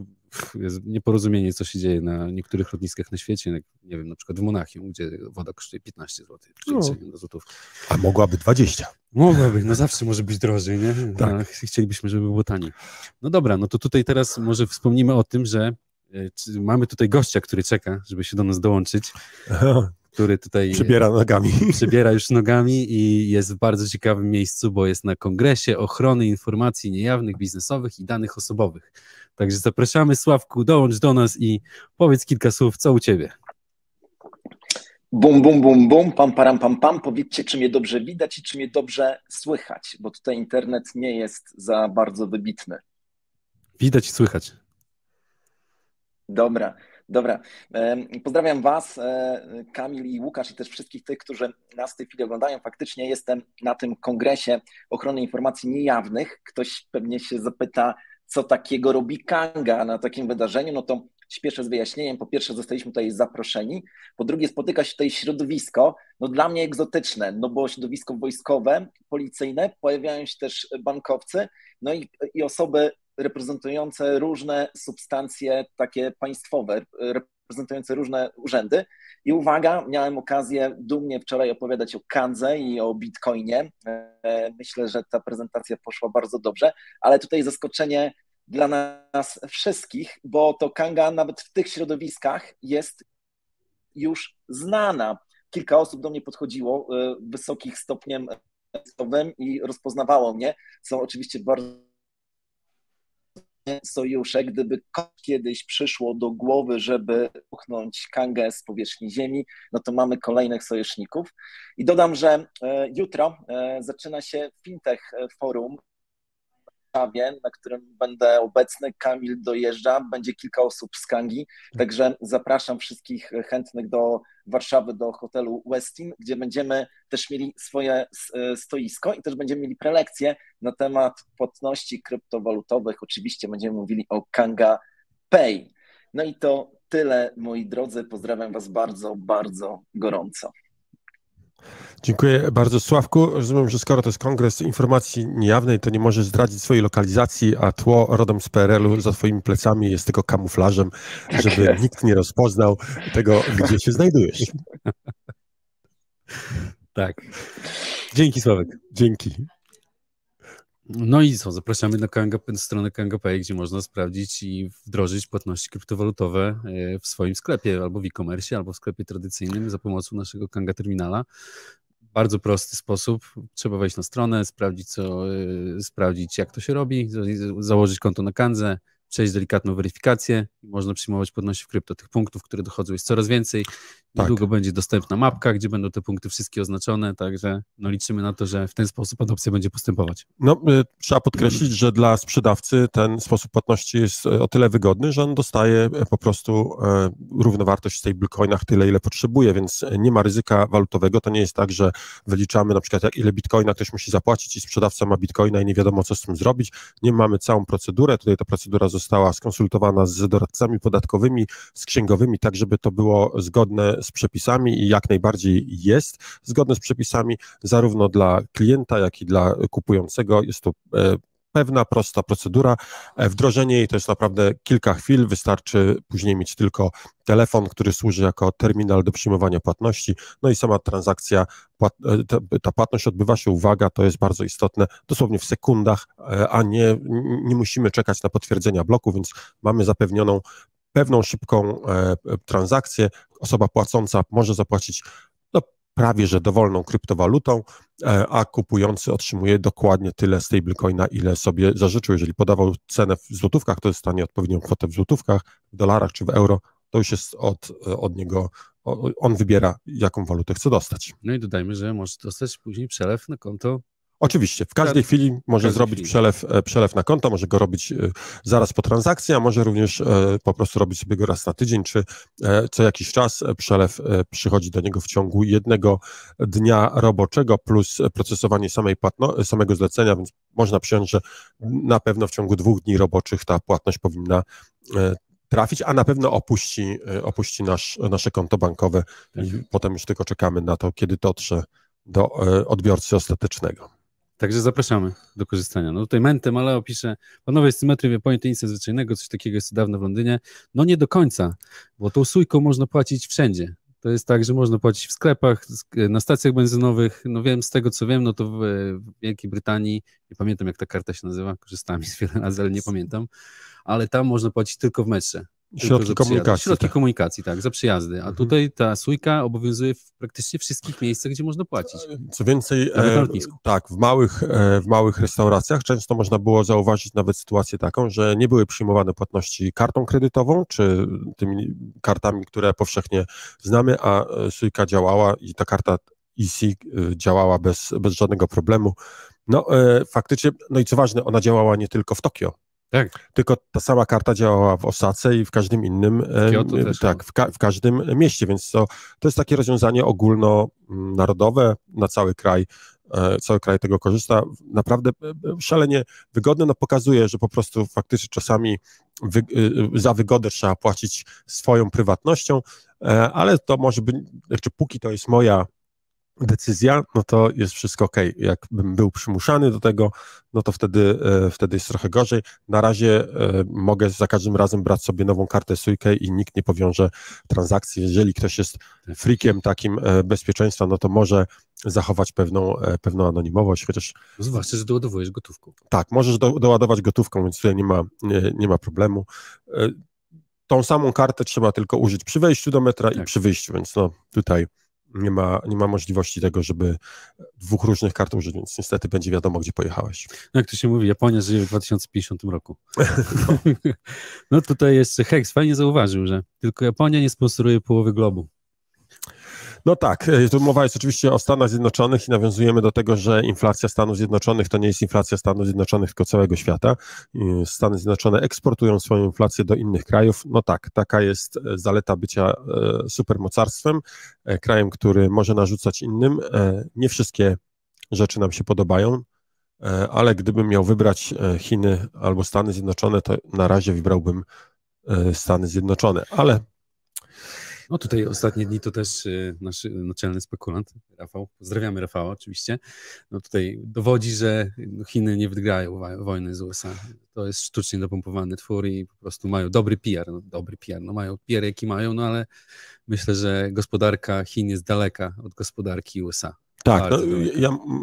D: jest nieporozumienie, co się dzieje na niektórych lotniskach na świecie, nie wiem, na przykład w Monachium, gdzie woda kosztuje 15 zł, przeliczenie do złotówki.
C: A mogłaby 20.
D: Mogłaby, no zawsze może być drożej, nie?
C: Tak.
D: No, chcielibyśmy, żeby było taniej. No dobra, no to tutaj teraz może wspomnimy o tym, że mamy tutaj gościa, który czeka, żeby się do nas dołączyć, który tutaj przybiera już nogami i jest w bardzo ciekawym miejscu, bo jest na Kongresie Ochrony Informacji Niejawnych, Biznesowych i Danych Osobowych. Także zapraszamy, Sławku, dołącz do nas i powiedz kilka słów, co u ciebie.
B: Bum, bum, bum, bum, pam, param, pam, pam. Powiedzcie, czy mnie dobrze widać i czy mnie dobrze słychać, bo tutaj internet nie jest za bardzo wybitny.
D: Widać i słychać.
B: Dobra. Pozdrawiam Was, Kamil i Łukasz, i też wszystkich tych, którzy nas w tej chwili oglądają. Faktycznie jestem na tym Kongresie Ochrony Informacji Niejawnych. Ktoś pewnie się zapyta, co takiego robi Kanga na takim wydarzeniu. No to śpieszę z wyjaśnieniem. Po pierwsze, zostaliśmy tutaj zaproszeni. Po drugie, spotyka się tutaj środowisko, no dla mnie egzotyczne, no bo środowisko wojskowe, policyjne, pojawiają się też bankowcy, no i osoby reprezentujące różne substancje takie państwowe, reprezentujące różne urzędy. I uwaga, miałem okazję dumnie wczoraj opowiadać o Kandze i o Bitcoinie. Myślę, że ta prezentacja poszła bardzo dobrze, ale tutaj zaskoczenie dla nas wszystkich, bo to Kanga nawet w tych środowiskach jest już znana. Kilka osób do mnie podchodziło wysokich stopniem i rozpoznawało mnie. Są oczywiście bardzo sojusze. Gdyby kiedyś przyszło do głowy, żeby upchnąć Kangę z powierzchni ziemi, no to mamy kolejnych sojuszników. I dodam, że jutro zaczyna się Fintech Forum, na którym będę obecny. Kamil dojeżdża, będzie kilka osób z Kangi, także zapraszam wszystkich chętnych do Warszawy, do hotelu Westin, gdzie będziemy też mieli swoje stoisko i też będziemy mieli prelekcje na temat płatności kryptowalutowych. Oczywiście będziemy mówili o Kanga Pay. No i to tyle, moi drodzy. Pozdrawiam Was bardzo, bardzo gorąco.
C: Dziękuję bardzo, Sławku. Rozumiem, że skoro to jest Kongres Informacji Niejawnej, to nie możesz zdradzić swojej lokalizacji, a tło rodem z PRL-u za twoimi plecami jest tylko kamuflażem, żeby nikt nie rozpoznał tego, gdzie się znajdujesz.
D: Tak. Dzięki, Sławek.
C: Dzięki.
D: No i co, zapraszamy na stronę Kanga Pay, gdzie można sprawdzić i wdrożyć płatności kryptowalutowe w swoim sklepie, albo w e-commerce, albo w sklepie tradycyjnym za pomocą naszego Kanga Terminala. Bardzo prosty sposób. Trzeba wejść na stronę, sprawdzić jak to się robi, założyć konto na Kandze, przejść delikatną weryfikację i można przyjmować płatności w krypto. Tych punktów, które dochodzą, jest coraz więcej. Niedługo będzie dostępna mapka, gdzie będą te punkty wszystkie oznaczone, także no liczymy na to, że w ten sposób adopcja będzie postępować.
C: No, trzeba podkreślić, że dla sprzedawcy ten sposób płatności jest o tyle wygodny, że on dostaje po prostu równowartość w stablecoinach tyle, ile potrzebuje, więc nie ma ryzyka walutowego. To nie jest tak, że wyliczamy na przykład, ile bitcoina ktoś musi zapłacić i sprzedawca ma bitcoina i nie wiadomo, co z tym zrobić. Nie mamy całą procedurę. Tutaj ta procedura została skonsultowana z doradcami podatkowymi, z księgowymi, tak żeby to było zgodne z przepisami i jak najbardziej jest zgodne z przepisami zarówno dla klienta, jak i dla kupującego. Jest to pewna, prosta procedura. Wdrożenie jej to jest naprawdę kilka chwil, wystarczy później mieć tylko telefon, który służy jako terminal do przyjmowania płatności, no i sama transakcja, ta płatność odbywa się, uwaga, to jest bardzo istotne, dosłownie w sekundach, a nie musimy czekać na potwierdzenia bloku, więc mamy zapewnioną pewną szybką transakcję. Osoba płacąca może zapłacić prawie że dowolną kryptowalutą, a kupujący otrzymuje dokładnie tyle stablecoina, ile sobie zażyczył. Jeżeli podawał cenę w złotówkach, to dostanie odpowiednią kwotę w złotówkach, w dolarach czy w euro. To już jest od niego, on wybiera, jaką walutę chce dostać.
D: No i dodajmy, że może dostać później przelew na konto.
C: Oczywiście, w każdej chwili może zrobić przelew na konto, może go robić zaraz po transakcji, a może również po prostu robić sobie go raz na tydzień, czy co jakiś czas przelew przychodzi do niego w ciągu jednego dnia roboczego plus procesowanie samego zlecenia, więc można przyjąć, że na pewno w ciągu 2 dni roboczych ta płatność powinna trafić, a na pewno opuści nasze konto bankowe i potem już tylko czekamy na to, kiedy dotrze do odbiorcy ostatecznego.
D: Także zapraszamy do korzystania. No tutaj Mente Maleo pisze, panowie z symetrii w Japonii tenisa zwyczajnego, coś takiego jest dawno w Londynie. No nie do końca, bo tą sujką można płacić wszędzie. To jest tak, że można płacić w sklepach, na stacjach benzynowych. No wiem, z tego co wiem, no to w Wielkiej Brytanii, nie pamiętam jak ta karta się nazywa, korzystałem z wiele razy, ale nie pamiętam, ale tam można płacić tylko w metrze.
C: Środki komunikacji.
D: Środki komunikacji, tak, za przyjazdy. A tutaj ta sujka obowiązuje w praktycznie wszystkich miejscach, gdzie można płacić.
C: Co więcej,
D: Nawet na lotnisku.
C: tak, w małych restauracjach często można było zauważyć nawet sytuację taką, że nie były przyjmowane płatności kartą kredytową, czy tymi kartami, które powszechnie znamy, a sujka działała i ta karta EC działała bez żadnego problemu. No faktycznie, no i co ważne, ona działała nie tylko w Tokio.
D: Tak.
C: Tylko ta sama karta działała w Osace i w każdym innym, tak, w każdym mieście, więc to jest takie rozwiązanie ogólnonarodowe na cały kraj tego korzysta. Naprawdę szalenie wygodne, no pokazuje, że po prostu faktycznie czasami za wygodę trzeba płacić swoją prywatnością, ale to może być, znaczy póki to jest moja decyzja, no to jest wszystko okej. Jakbym był przymuszany do tego, no to wtedy jest trochę gorzej. Na razie mogę za każdym razem brać sobie nową kartę Suikę i nikt nie powiąże transakcji. Jeżeli ktoś jest freakiem takim bezpieczeństwa, no to może zachować pewną anonimowość, chociaż...
D: Zwłaszcza, że doładowujesz gotówką.
C: Tak, możesz doładować gotówką, więc tutaj nie ma problemu. Tą samą kartę trzeba tylko użyć przy wejściu do metra i przy wyjściu, więc no tutaj nie ma możliwości tego, żeby dwóch różnych kart użyć, więc niestety będzie wiadomo, gdzie pojechałeś.
D: No jak to się mówi, Japonia żyje w 2050 roku. No tutaj jeszcze Hex fajnie zauważył, że tylko Japonia nie sponsoruje połowy globu.
C: No tak, tu mowa jest oczywiście o Stanach Zjednoczonych i nawiązujemy do tego, że inflacja Stanów Zjednoczonych to nie jest inflacja Stanów Zjednoczonych, tylko całego świata. Stany Zjednoczone eksportują swoją inflację do innych krajów. No tak, taka jest zaleta bycia supermocarstwem, krajem, który może narzucać innym. Nie wszystkie rzeczy nam się podobają, ale gdybym miał wybrać Chiny albo Stany Zjednoczone, to na razie wybrałbym Stany Zjednoczone, ale...
D: No tutaj ostatnie dni to też nasz naczelny spekulant, Rafał, pozdrawiamy Rafała oczywiście, no tutaj dowodzi, że Chiny nie wygrają wojny z USA. To jest sztucznie dopompowany twór i po prostu mają dobry PR, mają PR jaki mają, no ale myślę, że gospodarka Chin jest daleka od gospodarki USA.
C: Tak, no,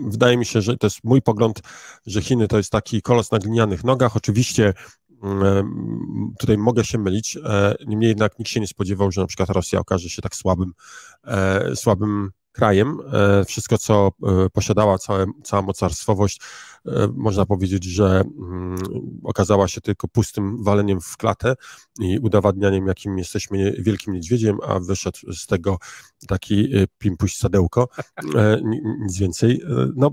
C: wydaje mi się, że to jest mój pogląd, że Chiny to jest taki kolos na glinianych nogach. Oczywiście tutaj mogę się mylić, niemniej jednak nikt się nie spodziewał, że na przykład Rosja okaże się tak słabym krajem. Wszystko, co posiadała, cała mocarstwowość, można powiedzieć, że okazała się tylko pustym waleniem w klatę i udowadnianiem, jakim jesteśmy wielkim niedźwiedziem, a wyszedł z tego taki pimpuś sadełko, nic więcej. No,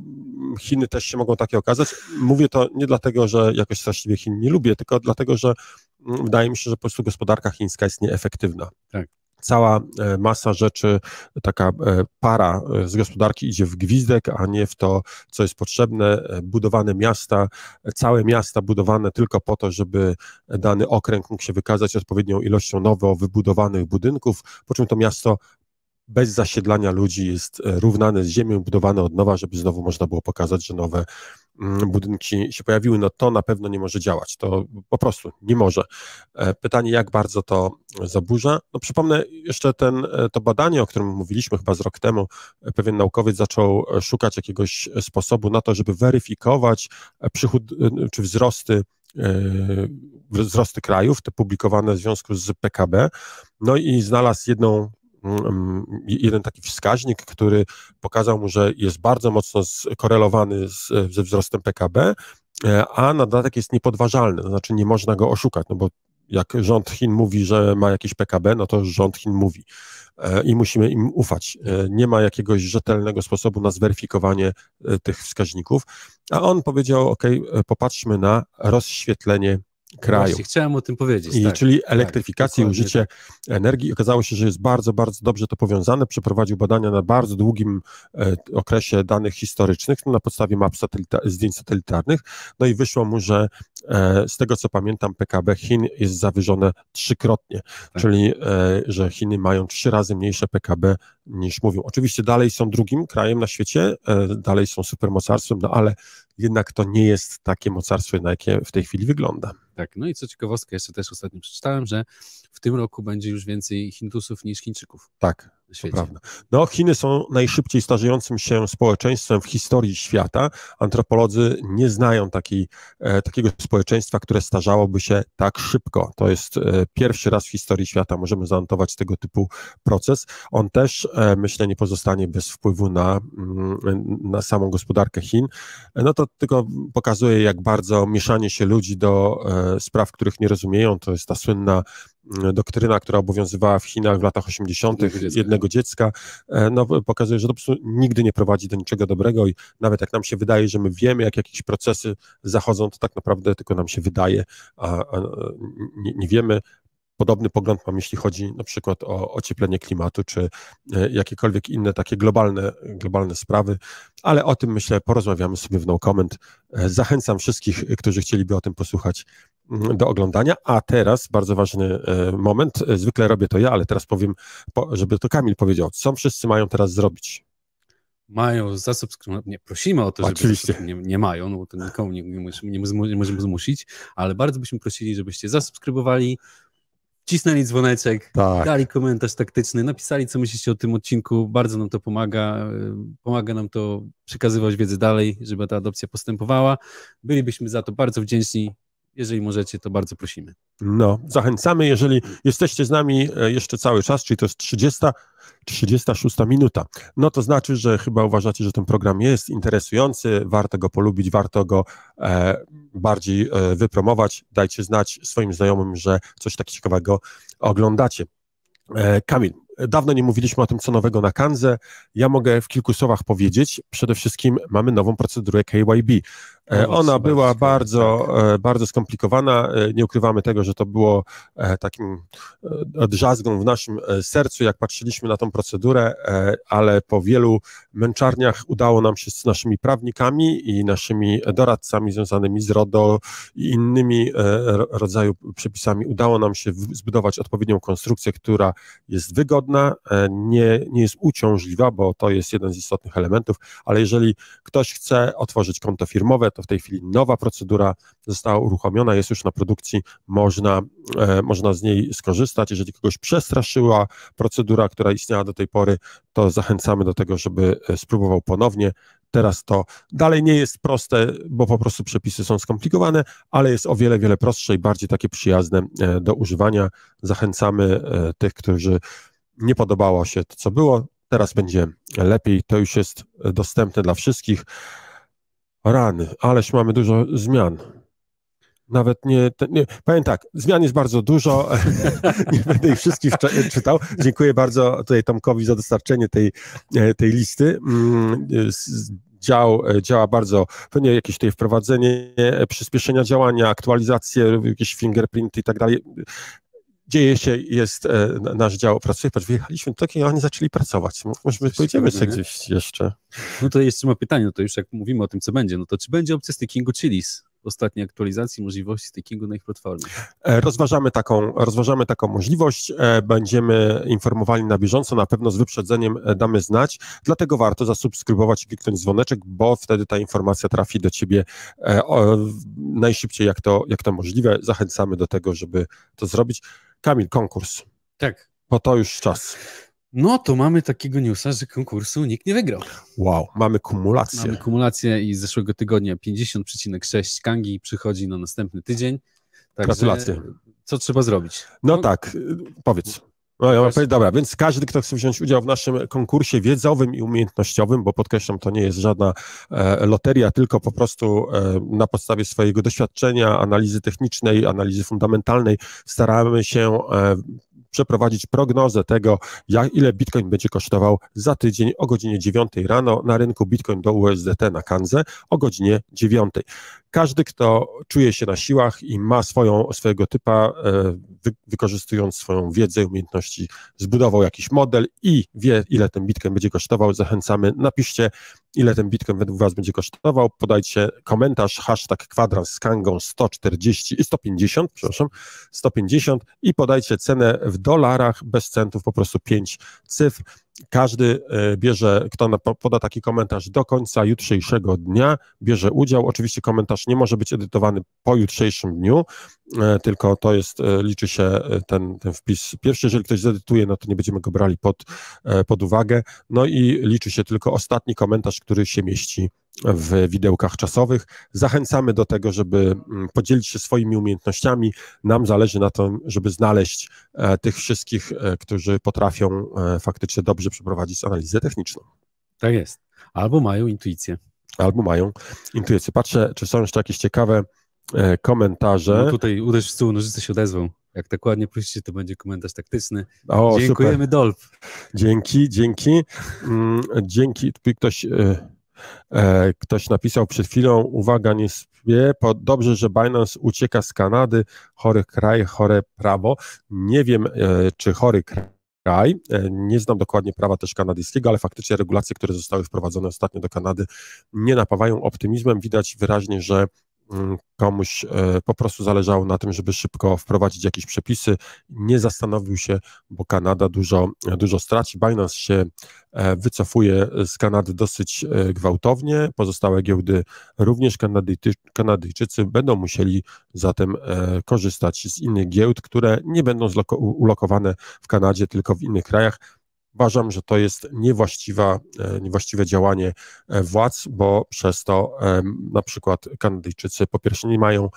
C: Chiny też się mogą takie okazać. Mówię to nie dlatego, że jakoś straszliwie Chin nie lubię, tylko dlatego, że wydaje mi się, że po prostu gospodarka chińska jest nieefektywna.
D: Tak.
C: Cała masa rzeczy, taka para z gospodarki idzie w gwizdek, a nie w to, co jest potrzebne. Budowane miasta, całe miasta budowane tylko po to, żeby dany okręg mógł się wykazać odpowiednią ilością nowo wybudowanych budynków, po czym to miasto bez zasiedlania ludzi jest równane z ziemią, budowane od nowa, żeby znowu można było pokazać, że nowe budynki się pojawiły. No to na pewno nie może działać, to po prostu nie może. Pytanie, jak bardzo to zaburza? No przypomnę jeszcze to badanie, o którym mówiliśmy chyba z rok temu. Pewien naukowiec zaczął szukać jakiegoś sposobu na to, żeby weryfikować przychód czy wzrosty krajów, te publikowane w związku z PKB. No i znalazł jeden taki wskaźnik, który pokazał mu, że jest bardzo mocno skorelowany ze wzrostem PKB, a na dodatek jest niepodważalny, to znaczy nie można go oszukać, no bo jak rząd Chin mówi, że ma jakieś PKB, no to rząd Chin mówi i musimy im ufać. Nie ma jakiegoś rzetelnego sposobu na zweryfikowanie tych wskaźników, a on powiedział, popatrzmy na rozświetlenie kraju.
D: Właśnie, chciałem o tym powiedzieć.
C: I,
D: tak,
C: czyli elektryfikacja i użycie
D: tak.
C: energii. Okazało się, że jest bardzo, bardzo dobrze to powiązane. Przeprowadził badania na bardzo długim okresie danych historycznych na podstawie map zdjęć satelitarnych. No i wyszło mu, że z tego co pamiętam PKB Chin jest zawyżone 3-krotnie, czyli że Chiny mają 3 razy mniejsze PKB niż mówią. Oczywiście dalej są drugim krajem na świecie, dalej są supermocarstwem, no ale jednak to nie jest takie mocarstwo, na jakie w tej chwili wygląda.
D: Tak, no i co ciekawostka, jeszcze też ostatnio przeczytałem, że w tym roku będzie już więcej Hindusów niż Chińczyków.
C: Tak, to prawda. No, Chiny są najszybciej starzejącym się społeczeństwem w historii świata. Antropolodzy nie znają takiego społeczeństwa, które starzałoby się tak szybko. To jest pierwszy raz w historii świata, możemy zanotować tego typu proces. On też, myślę, nie pozostanie bez wpływu na samą gospodarkę Chin. No to tylko pokazuje, jak bardzo mieszanie się ludzi do spraw, których nie rozumieją. To jest ta słynna doktryna, która obowiązywała w Chinach w latach 80. jednego dziecka, no, pokazuje, że to po prostu nigdy nie prowadzi do niczego dobrego i nawet jak nam się wydaje, że my wiemy, jak jakieś procesy zachodzą, to tak naprawdę tylko nam się wydaje, a nie wiemy. Podobny pogląd mam, jeśli chodzi na przykład o ocieplenie klimatu, czy jakiekolwiek inne takie globalne sprawy, ale o tym, myślę, porozmawiamy sobie w No Comment. Zachęcam wszystkich, którzy chcieliby o tym posłuchać, do oglądania, a teraz bardzo ważny moment, zwykle robię to ja, ale teraz powiem, żeby to Kamil powiedział, co wszyscy mają teraz zrobić.
D: Mają zasubskrybować, nie, prosimy o to, żeby
C: oczywiście
D: nie mają, no bo to nikomu nie możemy zmusić, ale bardzo byśmy prosili, żebyście zasubskrybowali, wcisnęli dzwoneczek, dali komentarz taktyczny, napisali, co myślicie o tym odcinku, bardzo nam to pomaga nam to przekazywać wiedzę dalej, żeby ta adopcja postępowała. Bylibyśmy za to bardzo wdzięczni. Jeżeli możecie, to bardzo prosimy.
C: No, zachęcamy, jeżeli jesteście z nami jeszcze cały czas, czyli to jest 36 minuta, no to znaczy, że chyba uważacie, że ten program jest interesujący, warto go polubić, warto go bardziej wypromować, dajcie znać swoim znajomym, że coś takiego ciekawego oglądacie. Kamil, dawno nie mówiliśmy o tym, co nowego na Kandze. Ja mogę w kilku słowach powiedzieć. Przede wszystkim mamy nową procedurę KYB. Ona była bardzo skomplikowana. Nie ukrywamy tego, że to było takim drzazgą w naszym sercu, jak patrzyliśmy na tą procedurę, ale po wielu męczarniach udało nam się z naszymi prawnikami i naszymi doradcami związanymi z RODO i innymi rodzaju przepisami, udało nam się zbudować odpowiednią konstrukcję, która jest wygodna, nie jest uciążliwa, bo to jest jeden z istotnych elementów, ale jeżeli ktoś chce otworzyć konto firmowe, to w tej chwili nowa procedura została uruchomiona, jest już na produkcji, można z niej skorzystać. Jeżeli kogoś przestraszyła procedura, która istniała do tej pory, to zachęcamy do tego, żeby spróbował ponownie. Teraz to dalej nie jest proste, bo po prostu przepisy są skomplikowane, ale jest o wiele, wiele prostsze i bardziej takie przyjazne do używania. Zachęcamy tych, którzy nie podobało się to, co było. Teraz będzie lepiej, to już jest dostępne dla wszystkich. Rany, ależ mamy dużo zmian. Nawet nie, powiem tak, zmian jest bardzo dużo, nie będę ich wszystkich czytał. Dziękuję bardzo tutaj Tomkowi za dostarczenie tej listy. Działa bardzo, pewnie jakieś tutaj wprowadzenie, przyspieszenia działania, aktualizacje, jakieś fingerprinty i tak dalej. Dzieje się, nasz dział pracuje, patrz, wyjechaliśmy do takiego, oni zaczęli pracować. Może pojedziemy sobie gdzieś jeszcze.
D: No to jeszcze ma pytanie, no to już jak mówimy o tym, co będzie, no to czy będzie opcja stakingu Chiliz w ostatniej aktualizacji możliwości stakingu na ich platformie?
C: Rozważamy taką możliwość, będziemy informowali na bieżąco, na pewno z wyprzedzeniem damy znać, dlatego warto zasubskrybować i kliknąć dzwoneczek, bo wtedy ta informacja trafi do ciebie najszybciej, jak to możliwe. Zachęcamy do tego, żeby to zrobić. Kamil, konkurs.
D: Tak.
C: Bo to już czas.
D: No to mamy takiego newsa, że konkursu nikt nie wygrał.
C: Wow, mamy kumulację.
D: Mamy kumulację i z zeszłego tygodnia 50,6 Kangi przychodzi na następny tydzień. Także
C: gratulacje.
D: Co trzeba zrobić?
C: No tak, powiedz. No, ja mam powiedzieć, dobra, więc każdy, kto chce wziąć udział w naszym konkursie wiedzowym i umiejętnościowym, bo podkreślam, to nie jest żadna loteria, tylko po prostu na podstawie swojego doświadczenia, analizy technicznej, analizy fundamentalnej staramy się przeprowadzić prognozę tego, ile Bitcoin będzie kosztował za tydzień o godzinie 9 rano na rynku Bitcoin do USDT na Kandze o godzinie 9. Każdy, kto czuje się na siłach i ma swojego typa, wykorzystując swoją wiedzę i umiejętności, zbudował jakiś model i wie, ile ten Bitcoin będzie kosztował, zachęcamy, napiszcie, ile ten Bitcoin według was będzie kosztował, podajcie komentarz, hashtag kwadrans z Kangą 150 i podajcie cenę w dolarach, bez centów, po prostu 5 cyfr. Każdy bierze, kto poda taki komentarz do końca jutrzejszego dnia, bierze udział. Oczywiście komentarz nie może być edytowany po jutrzejszym dniu, tylko to jest, liczy się ten wpis pierwszy. Jeżeli ktoś zedytuje, no to nie będziemy go brali pod uwagę. No i liczy się tylko ostatni komentarz, który się mieści w widełkach czasowych. Zachęcamy do tego, żeby podzielić się swoimi umiejętnościami. Nam zależy na tym, żeby znaleźć tych wszystkich, którzy potrafią faktycznie dobrze przeprowadzić analizę techniczną.
D: Tak jest. Albo mają intuicję.
C: Patrzę, czy są jeszcze jakieś ciekawe komentarze.
D: No tutaj uderz w stół, nożyce się odezwą. Jak tak ładnie prosicie, to będzie komentarz taktyczny.
C: O,
D: dziękujemy,
C: super.
D: Dolf.
C: Dzięki. Ktoś napisał przed chwilą, uwaga, nie spie, dobrze, że Binance ucieka z Kanady, chory kraj, chore prawo. Nie wiem, czy chory kraj, nie znam dokładnie prawa też kanadyjskiego, ale faktycznie regulacje, które zostały wprowadzone ostatnio do Kanady, nie napawają optymizmem. Widać wyraźnie, że komuś po prostu zależało na tym, żeby szybko wprowadzić jakieś przepisy, nie zastanowił się, bo Kanada dużo straci. Binance się wycofuje z Kanady dosyć gwałtownie, pozostałe giełdy również, Kanadyjczycy będą musieli zatem korzystać z innych giełd, które nie będą ulokowane w Kanadzie, tylko w innych krajach. Uważam, że to jest niewłaściwe działanie władz, bo przez to na przykład Kanadyjczycy po pierwsze nie mają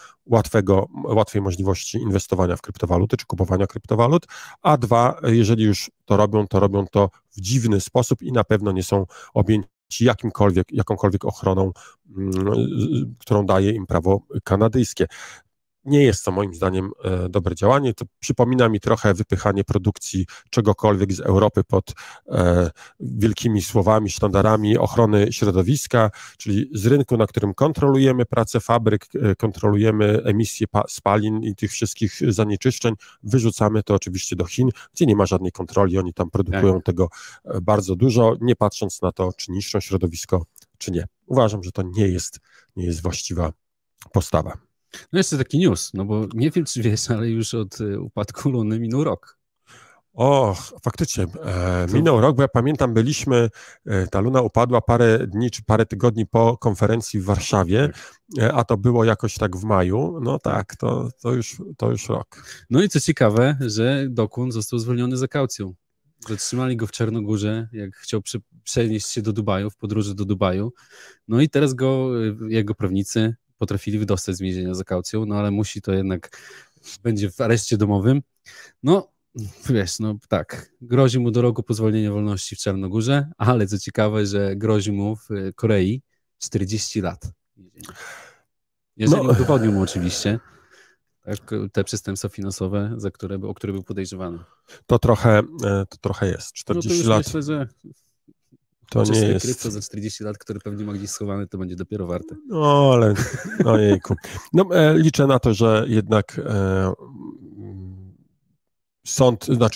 C: łatwej możliwości inwestowania w kryptowaluty czy kupowania kryptowalut, a dwa, jeżeli już to robią to w dziwny sposób i na pewno nie są objęci jakąkolwiek ochroną, którą daje im prawo kanadyjskie. Nie jest to moim zdaniem dobre działanie. To przypomina mi trochę wypychanie produkcji czegokolwiek z Europy pod wielkimi słowami, sztandarami ochrony środowiska, czyli z rynku, na którym kontrolujemy pracę fabryk, kontrolujemy emisję spalin i tych wszystkich zanieczyszczeń, wyrzucamy to oczywiście do Chin, gdzie nie ma żadnej kontroli, oni tam produkują tego bardzo dużo, nie patrząc na to, czy niszczą środowisko, czy nie. Uważam, że to nie jest właściwa postawa.
D: No jeszcze taki news, no bo nie wiem, czy wiesz, ale już od upadku Luny minął rok.
C: O, faktycznie, minął rok, bo ja pamiętam, ta Luna upadła parę dni czy parę tygodni po konferencji w Warszawie, a to było jakoś tak w maju, no tak, to już rok.
D: No i co ciekawe, że Dokun został zwolniony za kaucją. Zatrzymali go w Czarnogórze, jak chciał przenieść się do Dubaju, w podróży do Dubaju, no i teraz jego prawnicy potrafili wydostać z więzienia za kaucją, no ale musi to jednak, będzie w areszcie domowym. No, wiesz, no tak, grozi mu do roku pozwolnienia wolności w Czarnogórze, ale co ciekawe, że grozi mu w Korei 40 lat. Jeżeli udowodnił mu oczywiście te przestępstwa finansowe, o które był podejrzewany.
C: To trochę jest, 40 lat.
D: Myślę, że
C: to nie jest...
D: krypto za 40 lat, który pewnie ma gdzieś schowane, to będzie dopiero warte.
C: No, ale ojejku. No, liczę na to, że jednak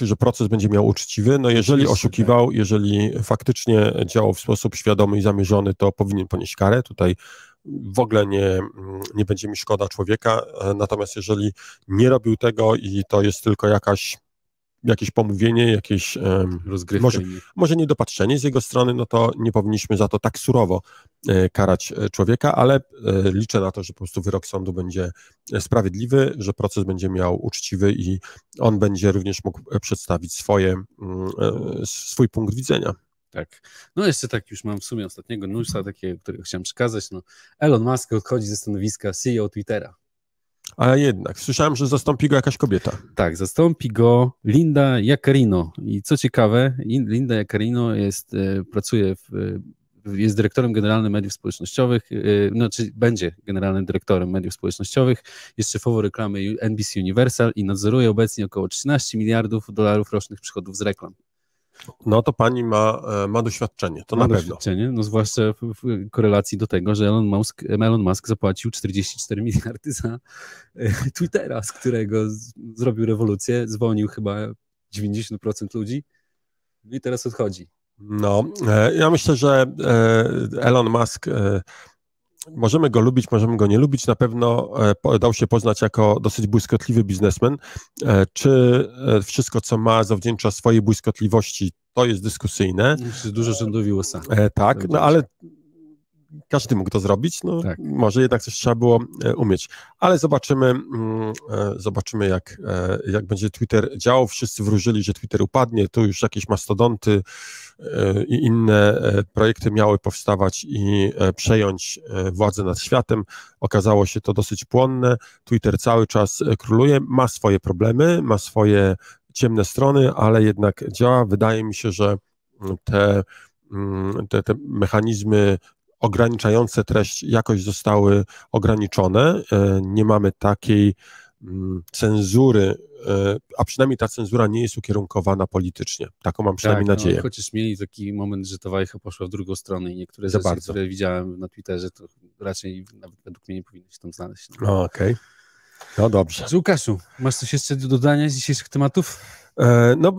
C: że proces będzie miał uczciwy. No jeżeli oszukiwał, jeżeli faktycznie działał w sposób świadomy i zamierzony, to powinien ponieść karę. Tutaj w ogóle nie będzie mi szkoda człowieka. Natomiast jeżeli nie robił tego i to jest tylko jakieś pomówienie, jakieś może niedopatrzenie z jego strony, no to nie powinniśmy za to tak surowo karać człowieka, ale liczę na to, że po prostu wyrok sądu będzie sprawiedliwy, że proces będzie miał uczciwy i on będzie również mógł przedstawić swój punkt widzenia.
D: Tak. No jeszcze tak już mam w sumie ostatniego newsa, którego chciałem przekazać. No, Elon Musk odchodzi ze stanowiska CEO Twittera.
C: Ale jednak, słyszałem, że zastąpi go jakaś kobieta.
D: Tak, zastąpi go Linda Yaccarino. I co ciekawe, Linda Yaccarino jest dyrektorem generalnym mediów społecznościowych, znaczy będzie generalnym dyrektorem mediów społecznościowych, jest szefową reklamy NBC Universal i nadzoruje obecnie około $13 miliardów rocznych przychodów z reklam.
C: No to pani ma doświadczenie, to na pewno.
D: No zwłaszcza w korelacji do tego, że Elon Musk zapłacił 44 miliardy za Twittera, z którego zrobił rewolucję, zwolnił chyba 90% ludzi i teraz odchodzi.
C: No, ja myślę, że Elon Musk, możemy go lubić, możemy go nie lubić, na pewno dał się poznać jako dosyć błyskotliwy biznesmen. Czy wszystko, co ma, zawdzięcza swojej błyskotliwości, to jest dyskusyjne.
D: Dużo rządowi USA.
C: Tak, no ale każdy mógł to zrobić, no tak. Może jednak coś trzeba było umieć, ale zobaczymy jak będzie Twitter działał. Wszyscy wróżyli, że Twitter upadnie, tu już jakieś mastodonty i inne projekty miały powstawać i przejąć władzę nad światem. Okazało się to dosyć płonne. Twitter cały czas króluje, ma swoje problemy, ma swoje ciemne strony, ale jednak działa. Wydaje mi się, że te mechanizmy ograniczające treść jakoś zostały ograniczone. Nie mamy takiej cenzury, a przynajmniej ta cenzura nie jest ukierunkowana politycznie. Taką mam przynajmniej nadzieję.
D: Chociaż mieli taki moment, że ta wajcha poszła w drugą stronę i niektóre rzeczy, które widziałem na Twitterze, to raczej nawet według mnie nie powinno się tam znaleźć.
C: Okej. No dobrze.
D: Łukaszu, masz coś jeszcze do dodania z dzisiejszych tematów?
C: No,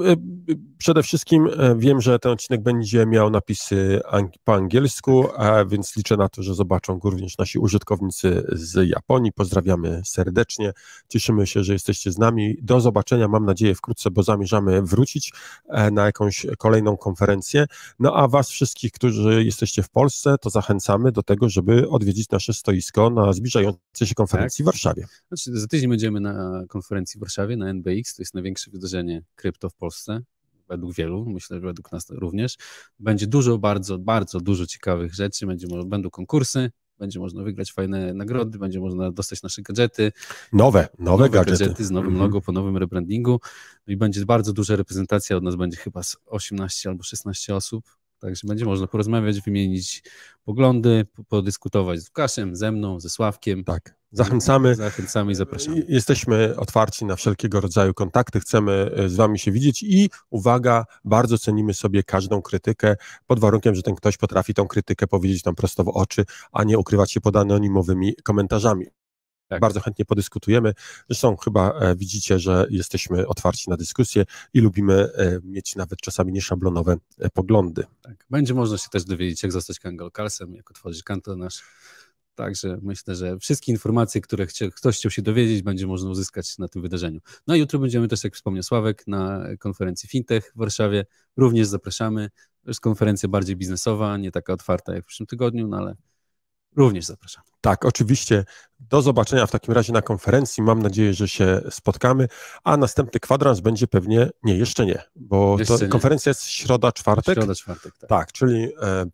C: przede wszystkim wiem, że ten odcinek będzie miał napisy po angielsku, więc liczę na to, że zobaczą go również nasi użytkownicy z Japonii. Pozdrawiamy serdecznie. Cieszymy się, że jesteście z nami. Do zobaczenia, mam nadzieję, wkrótce, bo zamierzamy wrócić na jakąś kolejną konferencję. No a was wszystkich, którzy jesteście w Polsce, to zachęcamy do tego, żeby odwiedzić nasze stoisko na zbliżającej się konferencji w Warszawie.
D: Znaczy, za tydzień będziemy na konferencji w Warszawie, na NBX. To jest największe wydarzenie krypto w Polsce, według wielu, myślę, że według nas również. Będzie dużo, bardzo, bardzo dużo ciekawych rzeczy, będą konkursy, będzie można wygrać fajne nagrody, będzie można dostać nasze gadżety.
C: Nowe gadżety
D: z nowym logo, po nowym rebrandingu. No i będzie bardzo duża reprezentacja, od nas będzie chyba 18 albo 16 osób, także będzie można porozmawiać, wymienić poglądy, podyskutować z Łukaszem, ze mną, ze Sławkiem.
C: Tak. Zachęcamy
D: i zapraszamy.
C: Jesteśmy otwarci na wszelkiego rodzaju kontakty, chcemy z wami się widzieć i uwaga, bardzo cenimy sobie każdą krytykę, pod warunkiem, że ten ktoś potrafi tą krytykę powiedzieć nam prosto w oczy, a nie ukrywać się pod anonimowymi komentarzami. Tak. Bardzo chętnie podyskutujemy. Zresztą chyba widzicie, że jesteśmy otwarci na dyskusję i lubimy mieć nawet czasami nieszablonowe poglądy.
D: Tak. Będzie można się też dowiedzieć, jak zostać kangalkalsem, jak otworzyć kantor nasz. Także myślę, że wszystkie informacje, które ktoś chciał się dowiedzieć, będzie można uzyskać na tym wydarzeniu. No i jutro będziemy też, jak wspomniał Sławek, na konferencji Fintech w Warszawie. Również zapraszamy. To jest konferencja bardziej biznesowa, nie taka otwarta jak w przyszłym tygodniu, no ale również zapraszam.
C: Tak, oczywiście. Do zobaczenia w takim razie na konferencji. Mam nadzieję, że się spotkamy, a następny kwadrans będzie pewnie, jeszcze nie, bo konferencja jest środa, czwartek.
D: Tak.
C: Tak, czyli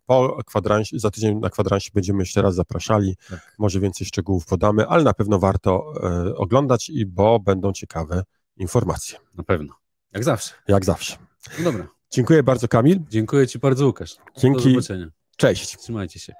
C: po kwadransie, za tydzień na kwadransie będziemy jeszcze raz zapraszali. Tak. Może więcej szczegółów podamy, ale na pewno warto oglądać, bo będą ciekawe informacje.
D: Na pewno. Jak zawsze.
C: Jak zawsze.
D: No dobra.
C: Dziękuję bardzo, Kamil.
D: Dziękuję ci bardzo, Łukasz.
C: Dzięki.
D: Do zobaczenia.
C: Cześć.
D: Trzymajcie się.